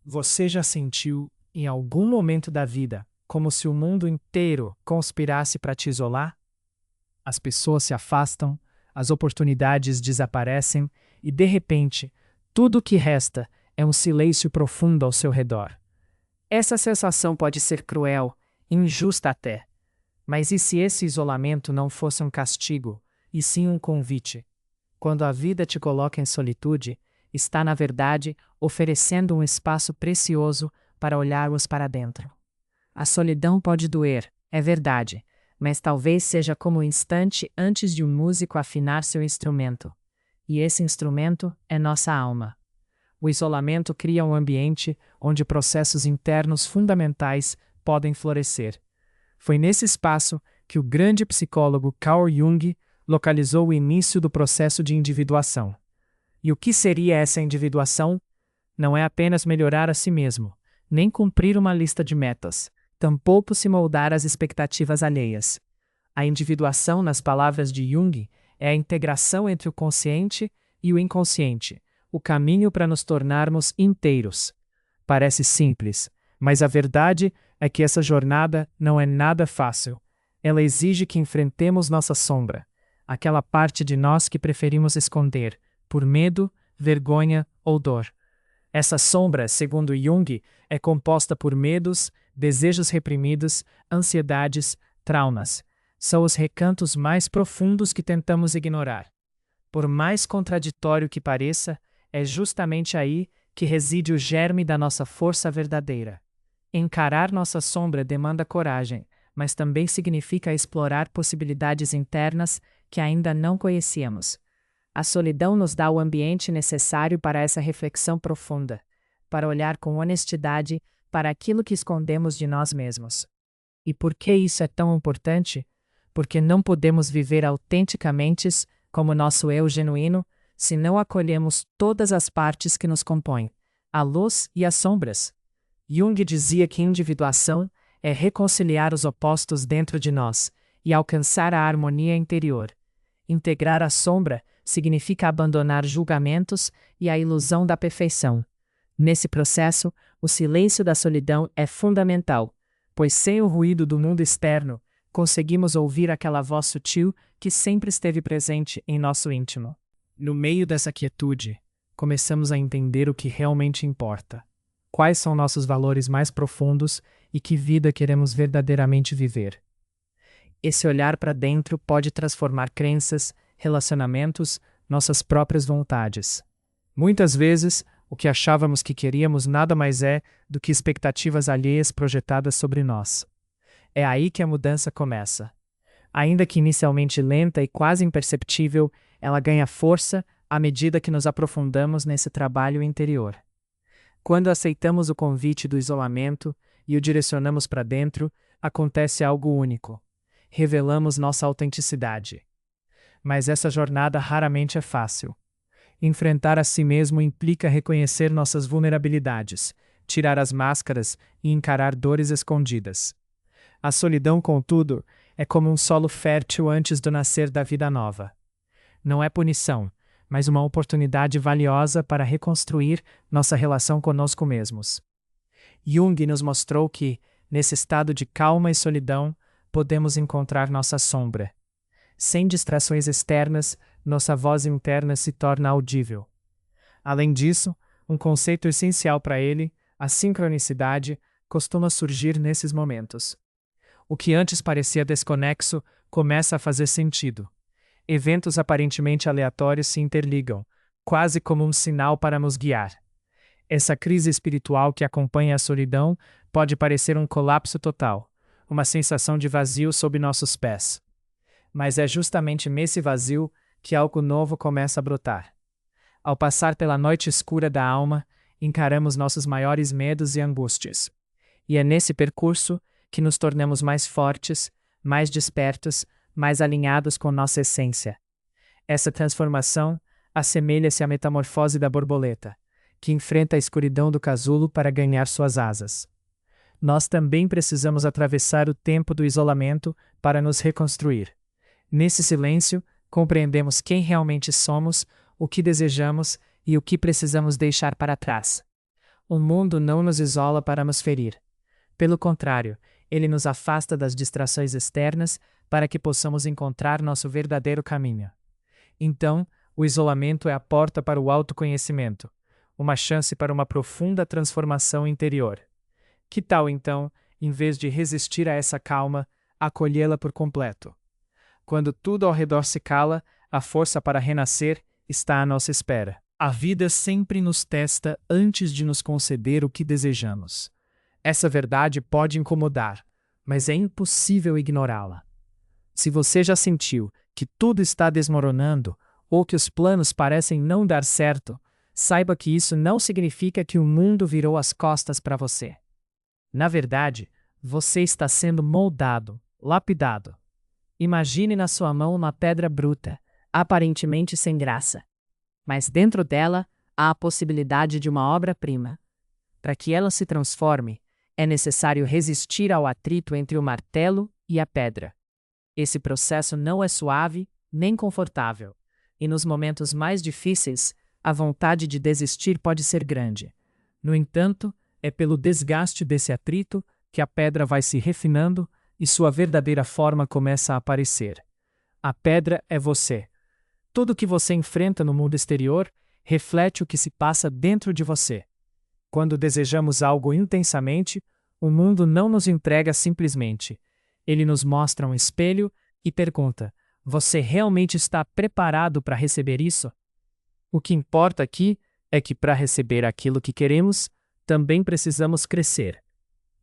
Você já sentiu, em algum momento da vida, como se o mundo inteiro conspirasse para te isolar? As pessoas se afastam, as oportunidades desaparecem e, de repente, tudo o que resta é um silêncio profundo ao seu redor. Essa sensação pode ser cruel, injusta até. Mas e se esse isolamento não fosse um castigo, e sim um convite? Quando a vida te coloca em solitude, está, na verdade, oferecendo um espaço precioso para olharmos para dentro. A solidão pode doer, é verdade, mas talvez seja como o instante antes de um músico afinar seu instrumento. E esse instrumento é nossa alma. O isolamento cria um ambiente onde processos internos fundamentais podem florescer. Foi nesse espaço que o grande psicólogo Carl Jung localizou o início do processo de individuação. E o que seria essa individuação? Não é apenas melhorar a si mesmo, nem cumprir uma lista de metas, tampouco se moldar às expectativas alheias. A individuação, nas palavras de Jung, é a integração entre o consciente e o inconsciente, o caminho para nos tornarmos inteiros. Parece simples, mas a verdade é que essa jornada não é nada fácil. Ela exige que enfrentemos nossa sombra, aquela parte de nós que preferimos esconder, por medo, vergonha ou dor. Essa sombra, segundo Jung, é composta por medos, desejos reprimidos, ansiedades, traumas. São os recantos mais profundos que tentamos ignorar. Por mais contraditório que pareça, é justamente aí que reside o germe da nossa força verdadeira. Encarar nossa sombra demanda coragem, mas também significa explorar possibilidades internas que ainda não conhecíamos. A solidão nos dá o ambiente necessário para essa reflexão profunda, para olhar com honestidade para aquilo que escondemos de nós mesmos. E por que isso é tão importante? Porque não podemos viver autenticamente como nosso eu genuíno se não acolhemos todas as partes que nos compõem, a luz e as sombras. Jung dizia que individuação é reconciliar os opostos dentro de nós e alcançar a harmonia interior. Integrar a sombra significa abandonar julgamentos e a ilusão da perfeição. Nesse processo, o silêncio da solidão é fundamental, pois sem o ruído do mundo externo, conseguimos ouvir aquela voz sutil que sempre esteve presente em nosso íntimo. No meio dessa quietude, começamos a entender o que realmente importa. Quais são nossos valores mais profundos e que vida queremos verdadeiramente viver. Esse olhar para dentro pode transformar crenças, relacionamentos, nossas próprias vontades. Muitas vezes, o que achávamos que queríamos nada mais é do que expectativas alheias projetadas sobre nós. É aí que a mudança começa. Ainda que inicialmente lenta e quase imperceptível, ela ganha força à medida que nos aprofundamos nesse trabalho interior. Quando aceitamos o convite do isolamento e o direcionamos para dentro, acontece algo único. Revelamos nossa autenticidade. Mas essa jornada raramente é fácil. Enfrentar a si mesmo implica reconhecer nossas vulnerabilidades, tirar as máscaras e encarar dores escondidas. A solidão, contudo, é como um solo fértil antes do nascer da vida nova. Não é punição, mas uma oportunidade valiosa para reconstruir nossa relação conosco mesmos. Jung nos mostrou que, nesse estado de calma e solidão, podemos encontrar nossa sombra. Sem distrações externas, nossa voz interna se torna audível. Além disso, um conceito essencial para ele, a sincronicidade, costuma surgir nesses momentos. O que antes parecia desconexo começa a fazer sentido. Eventos aparentemente aleatórios se interligam, quase como um sinal para nos guiar. Essa crise espiritual que acompanha a solidão pode parecer um colapso total, uma sensação de vazio sob nossos pés. Mas é justamente nesse vazio que algo novo começa a brotar. Ao passar pela noite escura da alma, encaramos nossos maiores medos e angústias. E é nesse percurso que nos tornamos mais fortes, mais despertos, mais alinhados com nossa essência. Essa transformação assemelha-se à metamorfose da borboleta, que enfrenta a escuridão do casulo para ganhar suas asas. Nós também precisamos atravessar o tempo do isolamento para nos reconstruir. Nesse silêncio, compreendemos quem realmente somos, o que desejamos e o que precisamos deixar para trás. O mundo não nos isola para nos ferir. Pelo contrário, ele nos afasta das distrações externas para que possamos encontrar nosso verdadeiro caminho. Então, o isolamento é a porta para o autoconhecimento, uma chance para uma profunda transformação interior. Que tal, então, em vez de resistir a essa calma, acolhê-la por completo? Quando tudo ao redor se cala, a força para renascer está à nossa espera. A vida sempre nos testa antes de nos conceder o que desejamos. Essa verdade pode incomodar, mas é impossível ignorá-la. Se você já sentiu que tudo está desmoronando ou que os planos parecem não dar certo, saiba que isso não significa que o mundo virou as costas para você. Na verdade, você está sendo moldado, lapidado. Imagine na sua mão uma pedra bruta, aparentemente sem graça. Mas dentro dela há a possibilidade de uma obra-prima. Para que ela se transforme, é necessário resistir ao atrito entre o martelo e a pedra. Esse processo não é suave nem confortável, e nos momentos mais difíceis, a vontade de desistir pode ser grande. No entanto, é pelo desgaste desse atrito que a pedra vai se refinando e sua verdadeira forma começa a aparecer. A pedra é você. Tudo o que você enfrenta no mundo exterior reflete o que se passa dentro de você. Quando desejamos algo intensamente, o mundo não nos entrega simplesmente. Ele nos mostra um espelho e pergunta: você realmente está preparado para receber isso? O que importa aqui é que para receber aquilo que queremos, também precisamos crescer.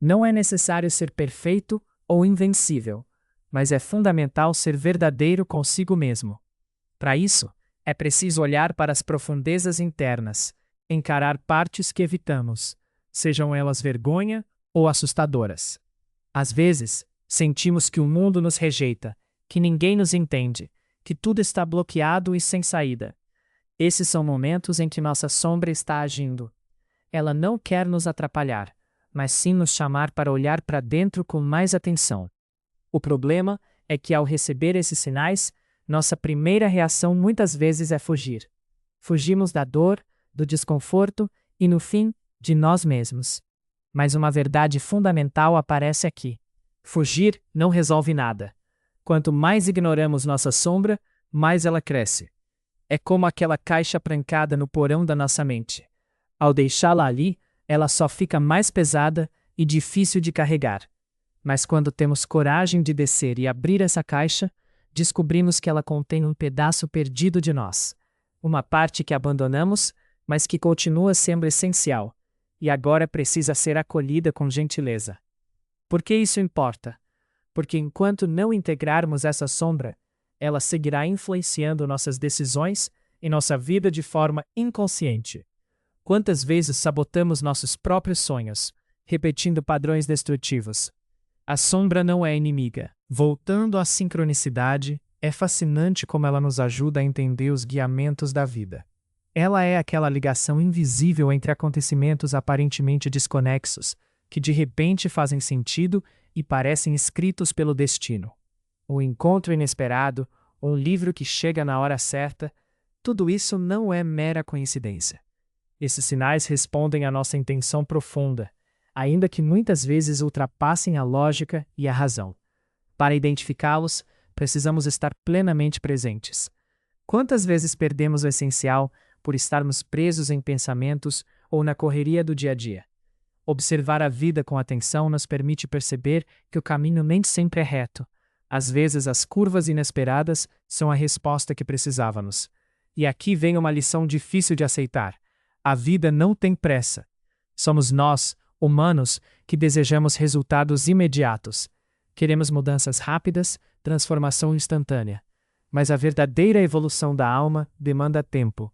Não é necessário ser perfeito ou invencível, mas é fundamental ser verdadeiro consigo mesmo. Para isso, é preciso olhar para as profundezas internas, encarar partes que evitamos, sejam elas vergonha ou assustadoras. Às vezes, sentimos que o mundo nos rejeita, que ninguém nos entende, que tudo está bloqueado e sem saída. Esses são momentos em que nossa sombra está agindo. Ela não quer nos atrapalhar, mas sim nos chamar para olhar para dentro com mais atenção. O problema é que, ao receber esses sinais, nossa primeira reação muitas vezes é fugir. Fugimos da dor, do desconforto e, no fim, de nós mesmos. Mas uma verdade fundamental aparece aqui. Fugir não resolve nada. Quanto mais ignoramos nossa sombra, mais ela cresce. É como aquela caixa trancada no porão da nossa mente. Ao deixá-la ali, ela só fica mais pesada e difícil de carregar. Mas quando temos coragem de descer e abrir essa caixa, descobrimos que ela contém um pedaço perdido de nós. Uma parte que abandonamos, mas que continua sendo essencial, e agora precisa ser acolhida com gentileza. Por que isso importa? Porque enquanto não integrarmos essa sombra, ela seguirá influenciando nossas decisões e nossa vida de forma inconsciente. Quantas vezes sabotamos nossos próprios sonhos, repetindo padrões destrutivos? A sombra não é inimiga. Voltando à sincronicidade, é fascinante como ela nos ajuda a entender os guiamentos da vida. Ela é aquela ligação invisível entre acontecimentos aparentemente desconexos, que de repente fazem sentido e parecem escritos pelo destino. O encontro inesperado, um livro que chega na hora certa, tudo isso não é mera coincidência. Esses sinais respondem à nossa intenção profunda, ainda que muitas vezes ultrapassem a lógica e a razão. Para identificá-los, precisamos estar plenamente presentes. Quantas vezes perdemos o essencial por estarmos presos em pensamentos ou na correria do dia a dia? Observar a vida com atenção nos permite perceber que o caminho nem sempre é reto. Às vezes, as curvas inesperadas são a resposta que precisávamos. E aqui vem uma lição difícil de aceitar. A vida não tem pressa. Somos nós, humanos, que desejamos resultados imediatos. Queremos mudanças rápidas, transformação instantânea. Mas a verdadeira evolução da alma demanda tempo.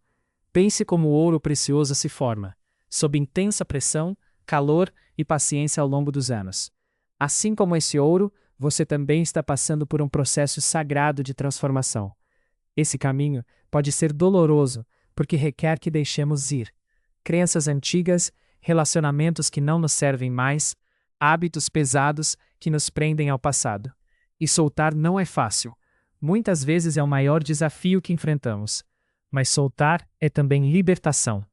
Pense como o ouro precioso se forma, sob intensa pressão, calor e paciência ao longo dos anos. Assim como esse ouro, você também está passando por um processo sagrado de transformação. Esse caminho pode ser doloroso, porque requer que deixemos ir. Crenças antigas, relacionamentos que não nos servem mais, hábitos pesados que nos prendem ao passado. E soltar não é fácil. Muitas vezes é o maior desafio que enfrentamos. Mas soltar é também libertação.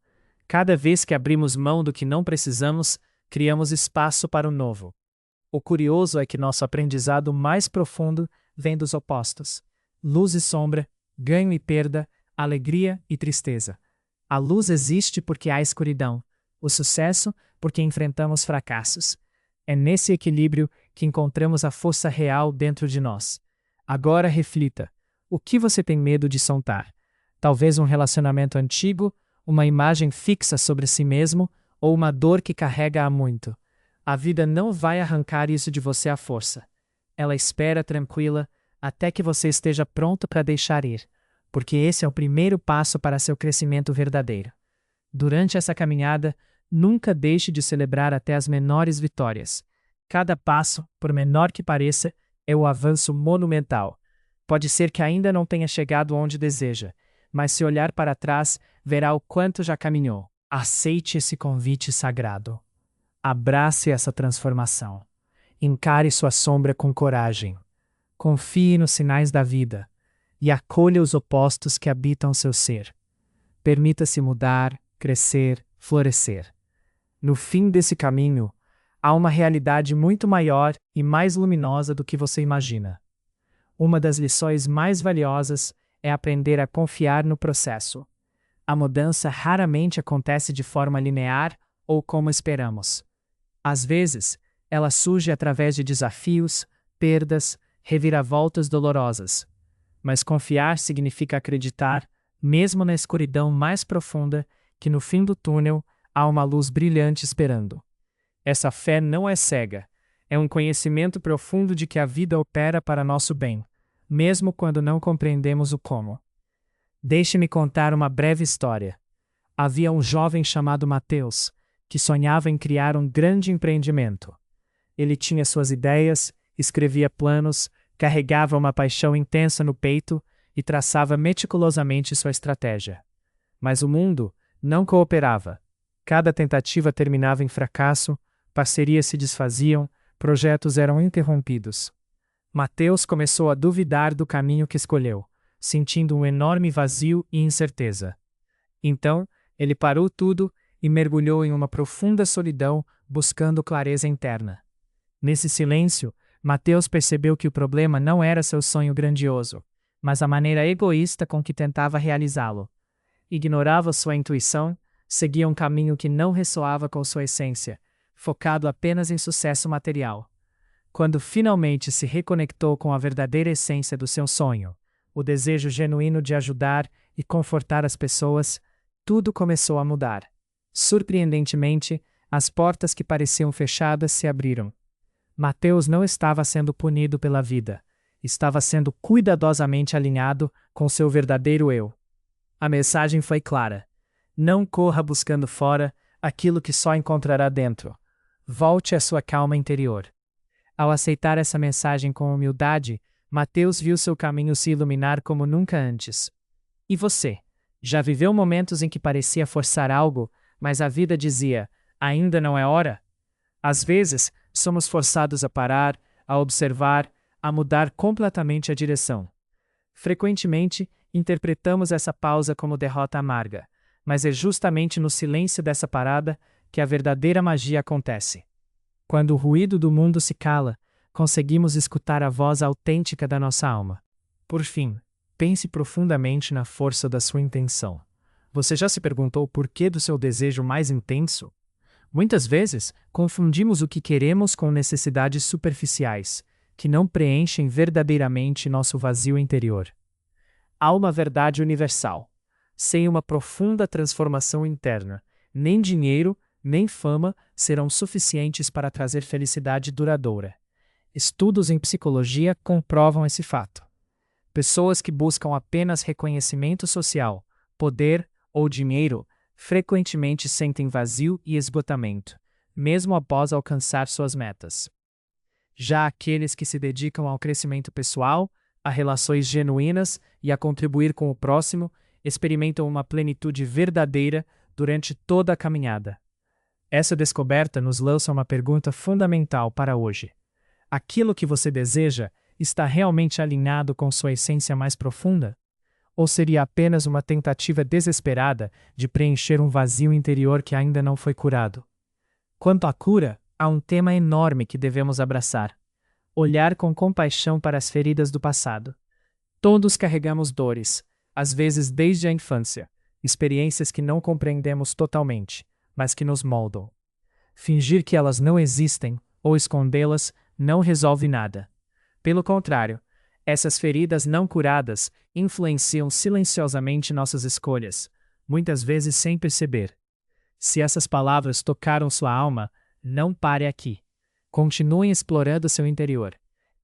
Cada vez que abrimos mão do que não precisamos, criamos espaço para o novo. O curioso é que nosso aprendizado mais profundo vem dos opostos: luz e sombra, ganho e perda, alegria e tristeza. A luz existe porque há escuridão, o sucesso porque enfrentamos fracassos. É nesse equilíbrio que encontramos a força real dentro de nós. Agora reflita: o que você tem medo de soltar? Talvez um relacionamento antigo, uma imagem fixa sobre si mesmo ou uma dor que carrega há muito. A vida não vai arrancar isso de você à força. Ela espera tranquila até que você esteja pronto para deixar ir, porque esse é o primeiro passo para seu crescimento verdadeiro. Durante essa caminhada, nunca deixe de celebrar até as menores vitórias. Cada passo, por menor que pareça, é um avanço monumental. Pode ser que ainda não tenha chegado onde deseja, mas se olhar para trás, verá o quanto já caminhou. Aceite esse convite sagrado. Abrace essa transformação. Encare sua sombra com coragem. Confie nos sinais da vida e acolha os opostos que habitam seu ser. Permita-se mudar, crescer, florescer. No fim desse caminho, há uma realidade muito maior e mais luminosa do que você imagina. Uma das lições mais valiosas é aprender a confiar no processo. A mudança raramente acontece de forma linear ou como esperamos. Às vezes, ela surge através de desafios, perdas, reviravoltas dolorosas. Mas confiar significa acreditar, mesmo na escuridão mais profunda, que no fim do túnel há uma luz brilhante esperando. Essa fé não é cega, é um conhecimento profundo de que a vida opera para nosso bem, mesmo quando não compreendemos o como. Deixe-me contar uma breve história. Havia um jovem chamado Mateus, que sonhava em criar um grande empreendimento. Ele tinha suas ideias, escrevia planos, carregava uma paixão intensa no peito e traçava meticulosamente sua estratégia. Mas o mundo não cooperava. Cada tentativa terminava em fracasso, parcerias se desfaziam, projetos eram interrompidos. Mateus começou a duvidar do caminho que escolheu, sentindo um enorme vazio e incerteza. Então, ele parou tudo e mergulhou em uma profunda solidão, buscando clareza interna. Nesse silêncio, Mateus percebeu que o problema não era seu sonho grandioso, mas a maneira egoísta com que tentava realizá-lo. Ignorava sua intuição, seguia um caminho que não ressoava com sua essência, focado apenas em sucesso material. Quando finalmente se reconectou com a verdadeira essência do seu sonho, o desejo genuíno de ajudar e confortar as pessoas, tudo começou a mudar. Surpreendentemente, as portas que pareciam fechadas se abriram. Mateus não estava sendo punido pela vida, estava sendo cuidadosamente alinhado com seu verdadeiro eu. A mensagem foi clara: não corra buscando fora aquilo que só encontrará dentro. Volte à sua calma interior. Ao aceitar essa mensagem com humildade, Mateus viu seu caminho se iluminar como nunca antes. E você? Já viveu momentos em que parecia forçar algo, mas a vida dizia: ainda não é hora? Às vezes, somos forçados a parar, a observar, a mudar completamente a direção. Frequentemente, interpretamos essa pausa como derrota amarga, mas é justamente no silêncio dessa parada que a verdadeira magia acontece. Quando o ruído do mundo se cala, conseguimos escutar a voz autêntica da nossa alma. Por fim, pense profundamente na força da sua intenção. Você já se perguntou o porquê do seu desejo mais intenso? Muitas vezes, confundimos o que queremos com necessidades superficiais, que não preenchem verdadeiramente nosso vazio interior. Há uma verdade universal. Sem uma profunda transformação interna, nem dinheiro, nem fama serão suficientes para trazer felicidade duradoura. Estudos em psicologia comprovam esse fato. Pessoas que buscam apenas reconhecimento social, poder ou dinheiro frequentemente sentem vazio e esgotamento, mesmo após alcançar suas metas. Já aqueles que se dedicam ao crescimento pessoal, a relações genuínas e a contribuir com o próximo, experimentam uma plenitude verdadeira durante toda a caminhada. Essa descoberta nos lança uma pergunta fundamental para hoje. Aquilo que você deseja está realmente alinhado com sua essência mais profunda? Ou seria apenas uma tentativa desesperada de preencher um vazio interior que ainda não foi curado? Quanto à cura, há um tema enorme que devemos abraçar: olhar com compaixão para as feridas do passado. Todos carregamos dores, às vezes desde a infância, experiências que não compreendemos totalmente, mas que nos moldam. Fingir que elas não existem ou escondê-las não resolve nada. Pelo contrário, essas feridas não curadas influenciam silenciosamente nossas escolhas, muitas vezes sem perceber. Se essas palavras tocaram sua alma, não pare aqui. Continue explorando seu interior.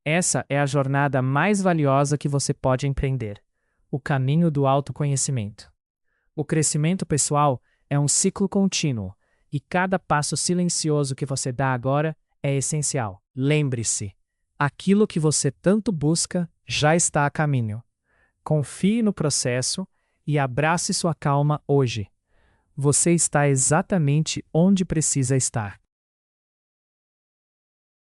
Essa é a jornada mais valiosa que você pode empreender: o caminho do autoconhecimento. O crescimento pessoal é um ciclo contínuo, e cada passo silencioso que você dá agora é essencial. Lembre-se, aquilo que você tanto busca já está a caminho. Confie no processo e abrace sua calma hoje. Você está exatamente onde precisa estar.